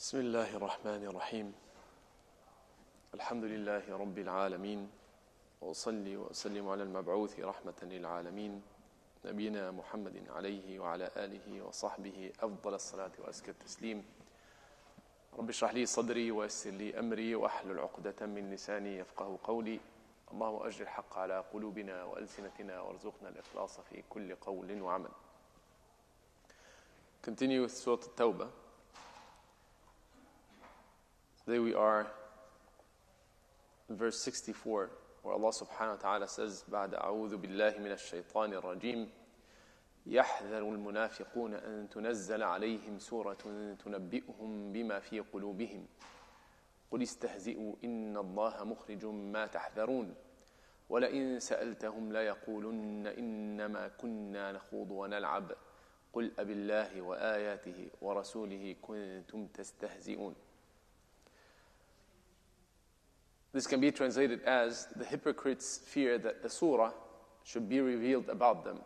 بسم الله الرحمن الرحيم الحمد لله رب العالمين وأصلي وأسلم على المبعوث رحمة للعالمين نبينا محمد عليه وعلى آله وصحبه أفضل الصلاة وأزكى التسليم رب اشرح لي صدري ويسر لي أمري وأحلل عقدة من لساني يفقه قولي اللهم أجر الحق على قلوبنا وألسنتنا وارزقنا الإخلاص في كل قول وعمل. Continue with Surah at-Tawbah. Today we are in verse 64, where Allah subhanahu wa ta'ala says, بعد أعوذ بالله من الشيطان الرجيم يحذر المنافقون أن تنزل عليهم سورة تنبئهم بما في قلوبهم قل استهزئوا إن الله مخرج ما تحذرون ولئن سألتهم ليقولن إنما كنا نخوض ونلعب قل أبالله وآياته ورسوله كنتم تستهزئون. This can be translated as the hypocrites fear that the surah should be revealed about them,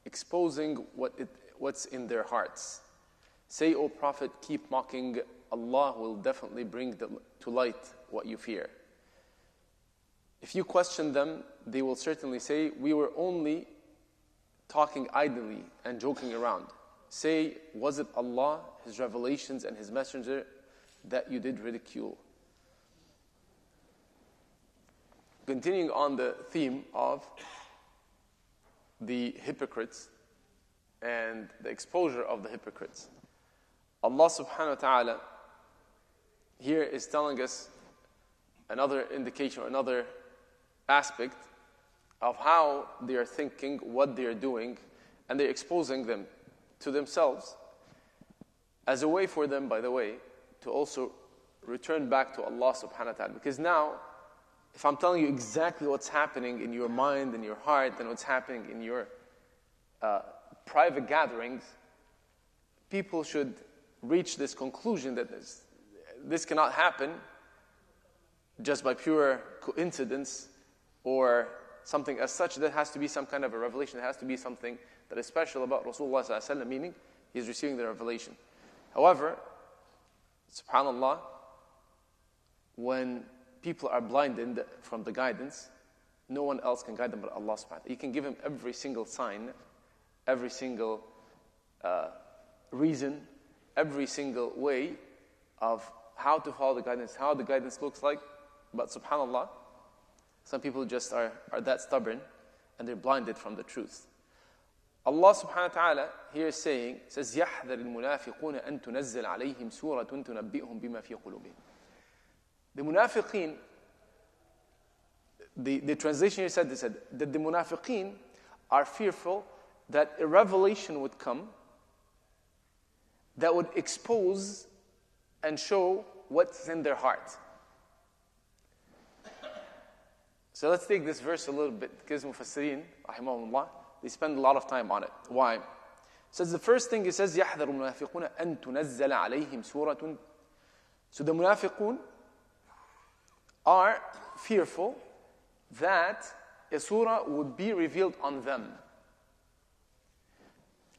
exposing what's in their hearts. Say, O Prophet, keep mocking. Allah will definitely bring to light what you fear. If you question them, they will certainly say, we were only talking idly and joking around. Say, was it Allah, His revelations and His messenger that you did ridicule? Continuing on the theme of the hypocrites and the exposure of the hypocrites, Allah subhanahu wa ta'ala here is telling us another indication, another aspect of how they are thinking, what they are doing, and they're exposing them to themselves as a way for them, by the way, to also return back to Allah subhanahu wa ta'ala. Because now, if I'm telling you exactly what's happening in your mind and your heart and what's happening in your private gatherings, people should reach this conclusion that this cannot happen just by pure coincidence or something as such. There has to be some kind of a revelation. There has to be something that is special about Rasulullah sallallahu alaihi wasallam, meaning he's receiving the revelation. However, subhanallah, when people are blinded from the guidance, no one else can guide them but Allah subhanahu wa ta'ala. You can give him every single sign, every single reason, every single way of how to follow the guidance, how the guidance looks like, but subhanallah, some people just are that stubborn and they're blinded from the truth. Allah subhanahu wa ta'ala here is saying, says, يَحْذَرِ الْمُنَافِقُونَ أَن تُنَزَّلَ عَلَيْهِمْ سُورَةٌ تُنَبِّئُهُم بِمَا فِي قُلُوبِهِمْ. The munafiqeen, the translation here said that the munafiqeen are fearful that a revelation would come that would expose and show what's in their heart. So let's take this verse a little bit, because Mufassirin, rahimahumullah, they spend a lot of time on it. Why? It says the first thing, it says, يَحْذَرُ الْمُنَافِقُونَ أَن تُنَزَّلَ عَلَيْهِمْ سُورَةٌ. So the munafiqun are fearful that a surah would be revealed on them,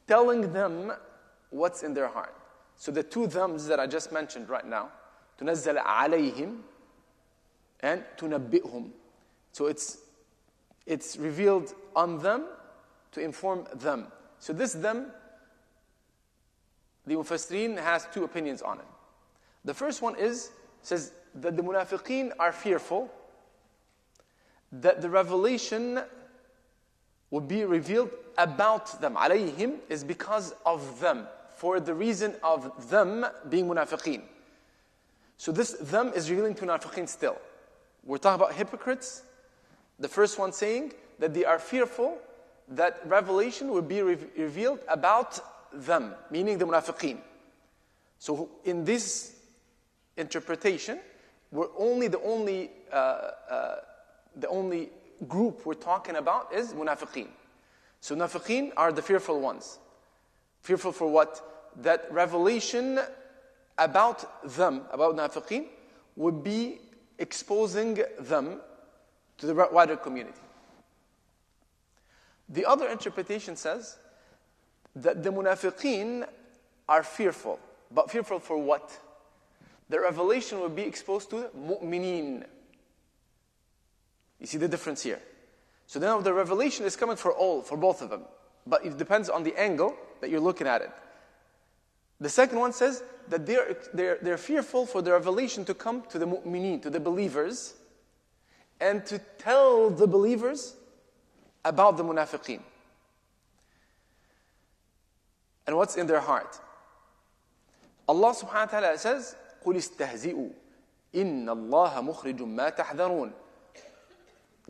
telling them what's in their heart. So the two thems that I just mentioned right now, تُنَزَّلَ عَلَيْهِمْ and تُنَبِّئْهُمْ. So it's revealed on them to inform them. So this them, the Mufassirin has two opinions on it. The first one says that the munafiqeen are fearful that the revelation would be revealed about them. Alayhim is because of them, for the reason of them being munafiqeen. So this them is revealing to munafiqeen still. We're talking about hypocrites. The first one saying that they are fearful that revelation would be revealed about them, meaning the munafiqeen. So in this interpretation, the only group we're talking about is munafiqeen. So munafiqeen are the fearful ones. Fearful for what? That revelation about them, about munafiqeen, would be exposing them to the wider community. The other interpretation says that the munafiqeen are fearful. But fearful for what? the revelation will be exposed to mu'mineen. You see the difference here? So now the revelation is coming for all, for both of them. But it depends on the angle that you're looking at it. The second one says that they're fearful for the revelation to come to the mu'mineen, to the believers, and to tell the believers about the munafiqeen. And what's in their heart. Allah subhanahu wa ta'ala says, قُلِ اسْتَهْزِئُوا إِنَّ اللَّهَ مُخْرِجٌ مَا تَحْذَرُونَ.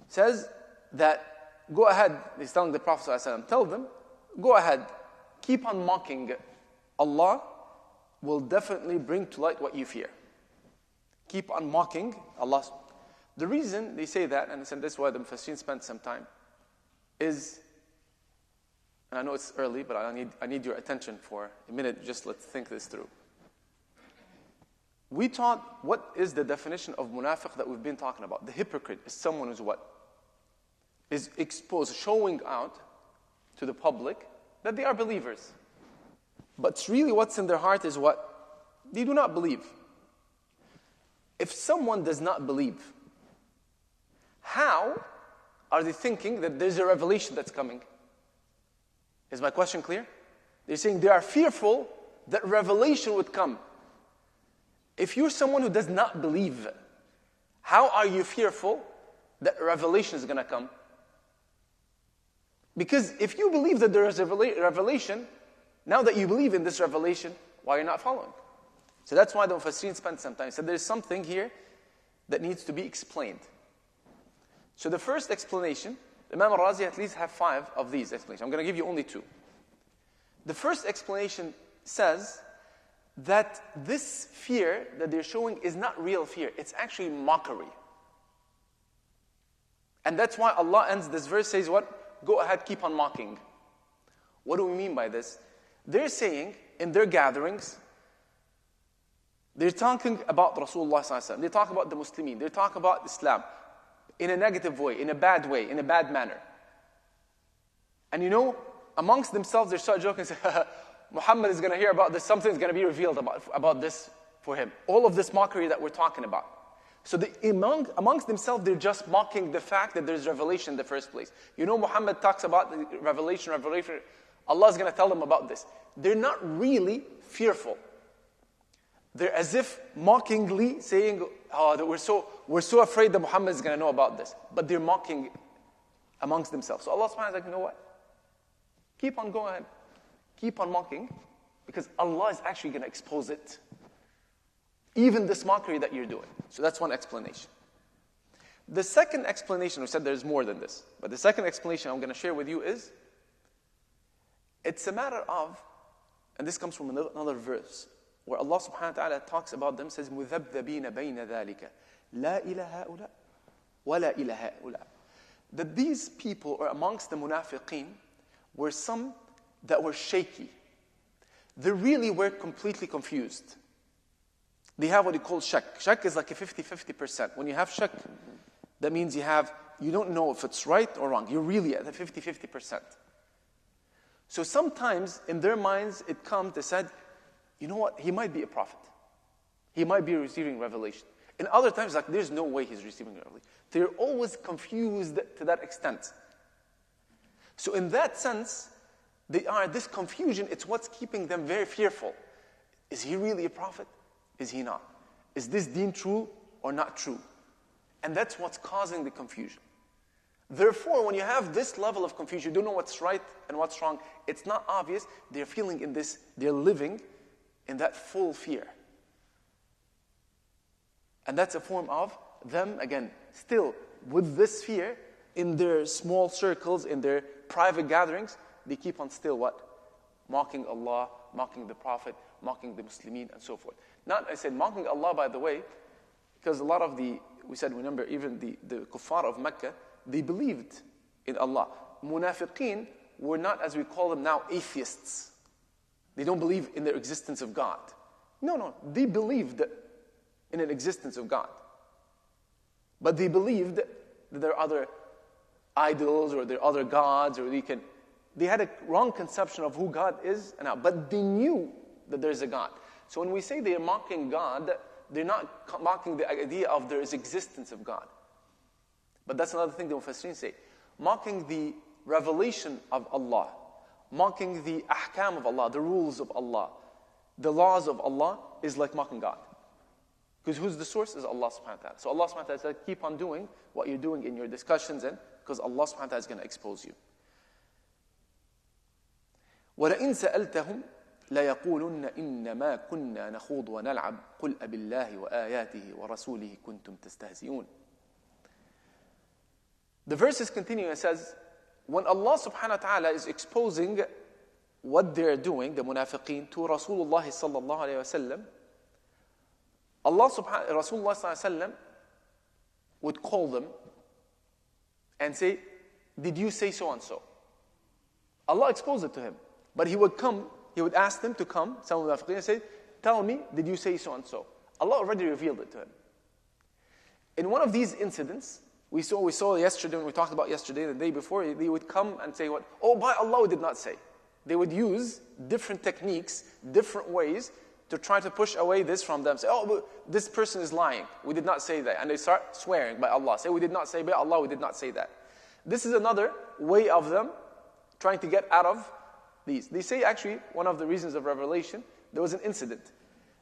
Says that, go ahead, he's telling the Prophet ﷺ, tell them, go ahead, keep on mocking. Allah will definitely bring to light what you fear. Keep on mocking Allah. The reason they say that, and that's why the Mufassirin spent some time, is, and I know it's early, but I need your attention for a minute, just let's think this through. We taught what is the definition of munafiq that we've been talking about. The hypocrite is someone who's what? Is exposed, showing out to the public that they are believers. But really what's in their heart is what? They do not believe. If someone does not believe, how are they thinking that there's a revelation that's coming? Is my question clear? They're saying they are fearful that revelation would come. If you're someone who does not believe, how are you fearful that revelation is going to come? Because if you believe that there is a revelation, now that you believe in this revelation, why are you not following? So that's why the Mufassirin spent some time. So there's something here that needs to be explained. So the first explanation, Imam al-Razi at least have 5 of these explanations. I'm going to give you only 2. The first explanation says that this fear that they're showing is not real fear. It's actually mockery. And that's why Allah ends this verse, says what? Go ahead, keep on mocking. What do we mean by this? They're saying, in their gatherings, they're talking about Rasulullah sallallahu alaihi wasallam. They talk about the Muslimin. They talk about Islam in a negative way, in a bad way, in a bad manner. And amongst themselves, they start joking and say, Muhammad is going to hear about this. Something's going to be revealed about this for him. All of this mockery that we're talking about. So amongst themselves, they're just mocking the fact that there's revelation in the first place. Muhammad talks about the revelation. Allah is going to tell them about this. They're not really fearful. They're as if mockingly saying, that we're so afraid that Muhammad is going to know about this. But they're mocking amongst themselves. So Allah subhanahu wa ta'ala is like, you know what? Keep on going. Keep on mocking, because Allah is actually going to expose it. Even this mockery that you're doing. So that's one explanation. The second explanation, we said there's more than this, but the second explanation I'm going to share with you is, it's a matter of, and this comes from another verse, where Allah subhanahu wa ta'ala talks about them, says, مُذَبْذَبِينَ بَيْنَ ذَلِكَ لَا إِلَى هَؤُلَاء وَلَا إِلَى هَؤُلَاء. That these people, or amongst the munafiqeen, were some that were shaky. They really were completely confused. They have what you call shak. Shak is like a 50-50%. When you have shak, that means you don't know if it's right or wrong. You're really at a 50-50%. So sometimes in their minds it comes, they said, you know what, he might be a prophet. He might be receiving revelation. In other times, like, there's no way he's receiving revelation. They're always confused to that extent. So in that sense, this confusion, it's what's keeping them very fearful. Is he really a prophet? Is he not? Is this deen true or not true? And that's what's causing the confusion. Therefore, when you have this level of confusion, you don't know what's right and what's wrong, it's not obvious, they're feeling in this, they're living in that full fear. And that's a form of them, again, still with this fear, in their small circles, in their private gatherings, they keep on still what? Mocking Allah, mocking the Prophet, mocking the Muslimin, and so forth. I said mocking Allah, by the way, because a lot of remember, even the kuffar of Mecca, they believed in Allah. Munafiqeen were not, as we call them now, atheists. They don't believe in the existence of God. No, they believed in an existence of God. But they believed that there are other idols, or there are other gods, or they had a wrong conception of who God is, but they knew that there's a God. So when we say they are mocking God, they're not mocking the idea of there is existence of God. But that's another thing the Mufassirin say. Mocking the revelation of Allah, mocking the ahkam of Allah, the rules of Allah, the laws of Allah is like mocking God. Because who's the source is Allah subhanahu wa ta'ala. So Allah subhanahu wa ta'ala said, keep on doing what you're doing in your discussions, and because Allah subhanahu wa ta'ala is going to expose you. وَلَئِن سَأَلْتَهُمْ لَيَقُولُنَّ إِنَّمَا كُنَّا نَخُوضُ وَنَلْعَبْ قُلْ أَبِاللَّهِ وَآيَاتِهِ وَرَسُولِهِ كُنْتُمْ تَسْتَهْزِئُونَ. The verses continue and says, when Allah subhanahu wa ta'ala is exposing what they're doing, the munafiqeen, to Rasulullah sallallahu alayhi wa sallam, Rasulullah sallallahu alayhi wa sallam would call them and say, did you say so and so? Allah exposed it to him. But he would ask them to come, some of the munafiqeen, and say, tell me, did you say so and so? Allah already revealed it to him. In one of these incidents, we saw yesterday, when we talked about yesterday, the day before, they would come and say what? Oh, by Allah, we did not say. They would use different techniques, different ways to try to push away this from them. Say, oh, this person is lying. We did not say that. And they start swearing by Allah. Say, we did not say by Allah, we did not say that. This is another way of them trying to get out of these. They say actually, one of the reasons of revelation, there was an incident.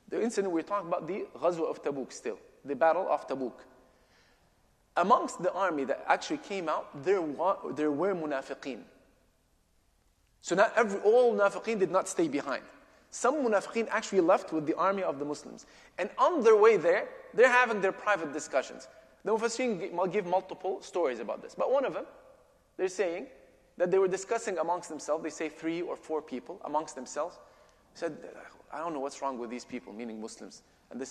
The incident we're talking about, the Ghazwa of Tabuk still. The Battle of Tabuk. Amongst the army that actually came out, there were munafiqeen. So not all munafiqeen did not stay behind. Some munafiqeen actually left with the army of the Muslims. And on their way there, they're having their private discussions. The Mufassirin give multiple stories about this. But one of them, they're saying that they were discussing amongst themselves. They say 3 or 4 people amongst themselves. Said, I don't know what's wrong with these people, meaning Muslims. And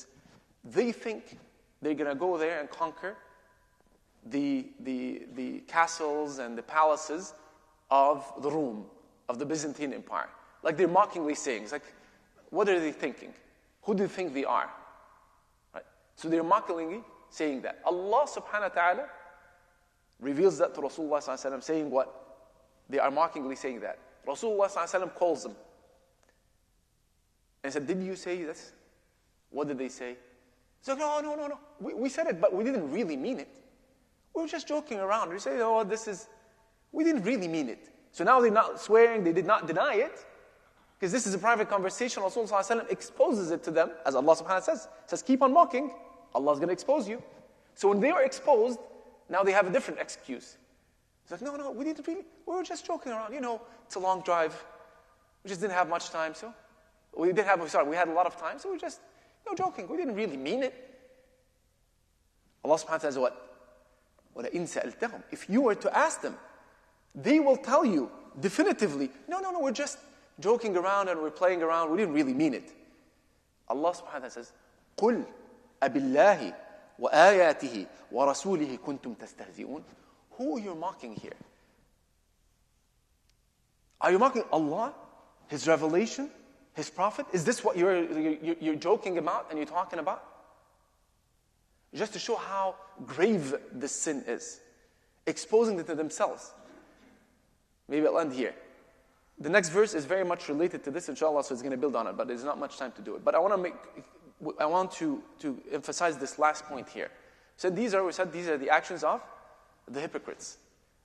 they think they're going to go there and conquer the castles and the palaces of the Rome, of the Byzantine Empire. Like they're mockingly saying, it's like, what are they thinking? Who do you think they are? Right? So they're mockingly saying that. Allah subhanahu wa ta'ala reveals that to Rasulullah sallallahu alaihi wasallam, saying what? They are mockingly saying that. Rasulullah sallallahu alaihi wasallam calls them and said, did you say this? What did they say? He's like, no. We said it, but we didn't really mean it. We were just joking around. We say, we didn't really mean it. So now they're not swearing, they did not deny it, because this is a private conversation. Rasulullah ﷺ exposes it to them, as Allah subhanahu wa ta'ala says, keep on mocking, Allah's going to expose you. So when they were exposed, now they have a different excuse. It's like, no, we were just joking around. It's a long drive. We just didn't have much time, so we had a lot of time, so we just, joking. We didn't really mean it. Allah subhanahu wa ta'ala says what? وَلَئِن سَأَلْتَهُمْ. If you were to ask them, they will tell you definitively, no, we're just joking around and we're playing around. We didn't really mean it. Allah subhanahu wa ta'ala says, قُلْ أَبِاللَّهِ وَآيَاتِهِ وَرَسُولِهِ كُنْتُمْ تَسْتَهْزِئُونَ. Who are you mocking here? Are you mocking Allah, His revelation, His Prophet? Is this what you're joking about and you're talking about? Just to show how grave this sin is. Exposing it to themselves. Maybe I'll end here. The next verse is very much related to this, inshallah, so it's going to build on it, but there's not much time to do it. But I want to emphasize this last point here. So these are the actions of the hypocrites.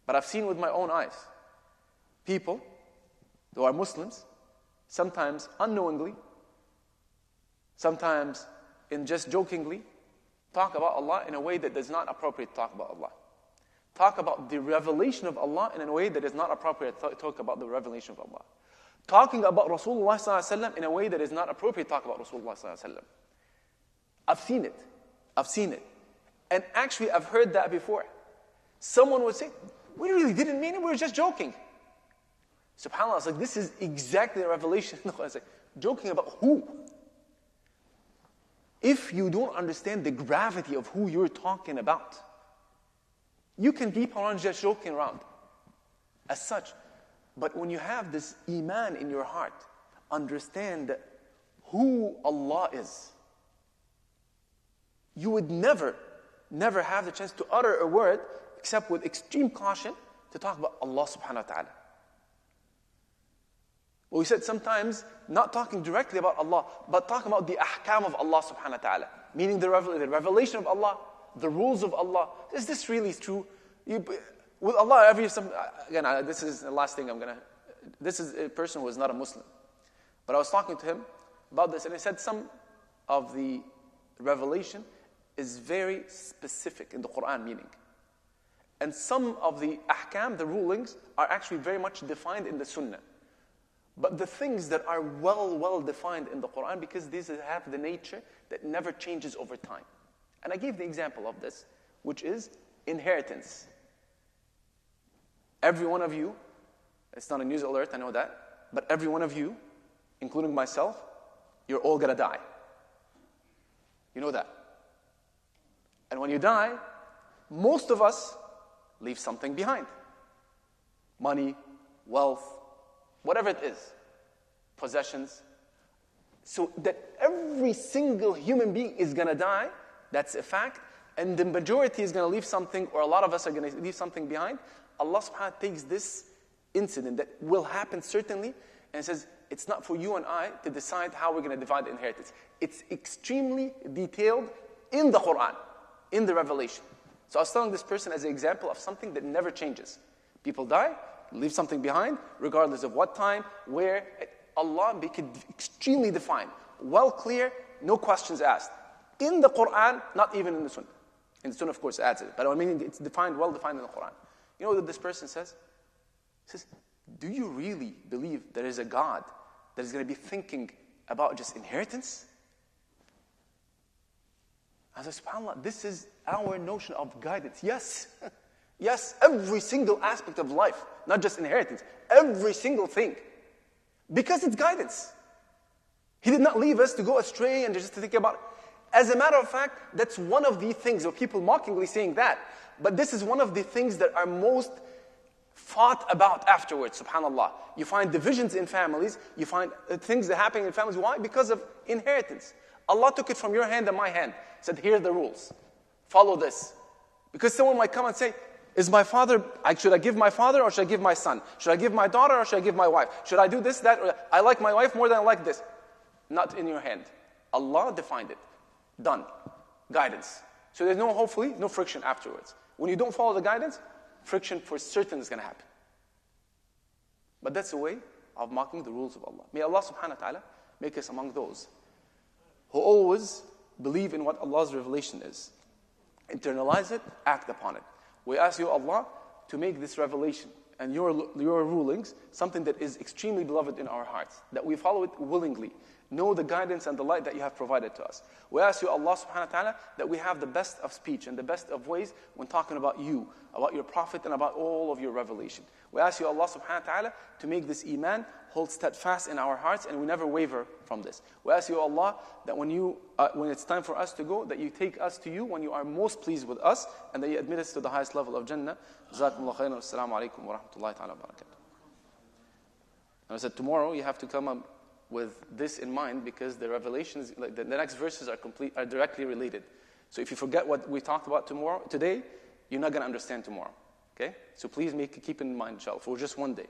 But I've seen with my own eyes, people who are Muslims, sometimes unknowingly, sometimes in just jokingly, talk about Allah in a way that is not appropriate to talk about Allah. Talk about the revelation of Allah in a way that is not appropriate to talk about the revelation of Allah. Talking about Rasulullah sallallahu alaihi wasallam in a way that is not appropriate to talk about Rasulullah sallallahu alaihi wasallam. I've seen it. And actually I've heard that before. Someone would say, we really didn't mean it, we were just joking. SubhanAllah, it's like this is exactly the revelation. No, I was like, joking about who? If you don't understand the gravity of who you're talking about, you can keep on just joking around as such. But when you have this iman in your heart, understand who Allah is. You would never have the chance to utter a word except with extreme caution to talk about Allah subhanahu wa ta'ala. Well, we said sometimes not talking directly about Allah, but talking about the ahkam of Allah subhanahu wa ta'ala. meaning the revelation of Allah, the rules of Allah. Is this really true? With Allah, this is the last thing this is a person who is not a Muslim. But I was talking to him about this, and he said some of the revelation is very specific in the Quran meaning. And some of the ahkam, the rulings, are actually very much defined in the Sunnah. But the things that are well defined in the Quran, because these have the nature that never changes over time. And I gave the example of this, which is inheritance. Every one of you, it's not a news alert, I know that, but every one of you, including myself, you're all gonna die. You know that. And when you die, most of us leave something behind. Money, wealth, whatever it is, possessions. So that every single human being is going to die, that's a fact, and the majority is going to leave something, or a lot of us are going to leave something behind. Allah subhanahu wa ta'ala takes this incident that will happen certainly, and says, it's not for you and I to decide how we're going to divide the inheritance. It's extremely detailed in the Quran, in the revelation. So I was telling this person as an example of something that never changes. People die, leave something behind, regardless of what time, where. Allah make it extremely defined, well clear, no questions asked. In the Quran, not even in the Sunnah. In the Sunnah, of course, adds it. But I mean, it's defined, well defined in the Quran. You know what this person says? He says, do you really believe there is a God that is going to be thinking about just inheritance? I said, subhanAllah, this is our notion of guidance. Yes. Yes, every single aspect of life, not just inheritance, every single thing. Because it's guidance. He did not leave us to go astray and just to think about it. As a matter of fact, that's one of the things, or people mockingly saying that, but this is one of the things that are most fought about afterwards, subhanAllah. You find divisions in families, you find things that happen in families. Why? Because of inheritance. Allah took it from your hand and my hand, said, here are the rules. Follow this. Because someone might come and say, should I give my father or should I give my son? Should I give my daughter or should I give my wife? Should I do this, that, or I like my wife more than I like this? Not in your hand. Allah defined it. Done. Guidance. So there's hopefully, no friction afterwards. When you don't follow the guidance, friction for certain is going to happen. But that's a way of mocking the rules of Allah. May Allah subhanahu wa ta'ala make us among those who always believe in what Allah's revelation is. Internalize it, act upon it. We ask you, Allah, to make this revelation and your rulings something that is extremely beloved in our hearts, that we follow it willingly, know the guidance and the light that you have provided to us. We ask you, Allah subhanahu wa ta'ala, that we have the best of speech and the best of ways when talking about you, about your Prophet, and about all of your revelation. We ask you, Allah subhanahu wa ta'ala, to make this iman hold steadfast in our hearts and we never waver from this. We ask you, Allah, that when it's time for us to go, that you take us to you when you are most pleased with us, and that you admit us to the highest level of Jannah. Jazakumullah khairan. Assalamu alaikum wa rahmatullahi ta'ala wa barakatuh. And I said, tomorrow you have to come up with this in mind, because the revelations, like the next verses are directly related. So if you forget what we talked about today, you're not going to understand tomorrow. Okay? So please keep in mind, inshallah, for just one day.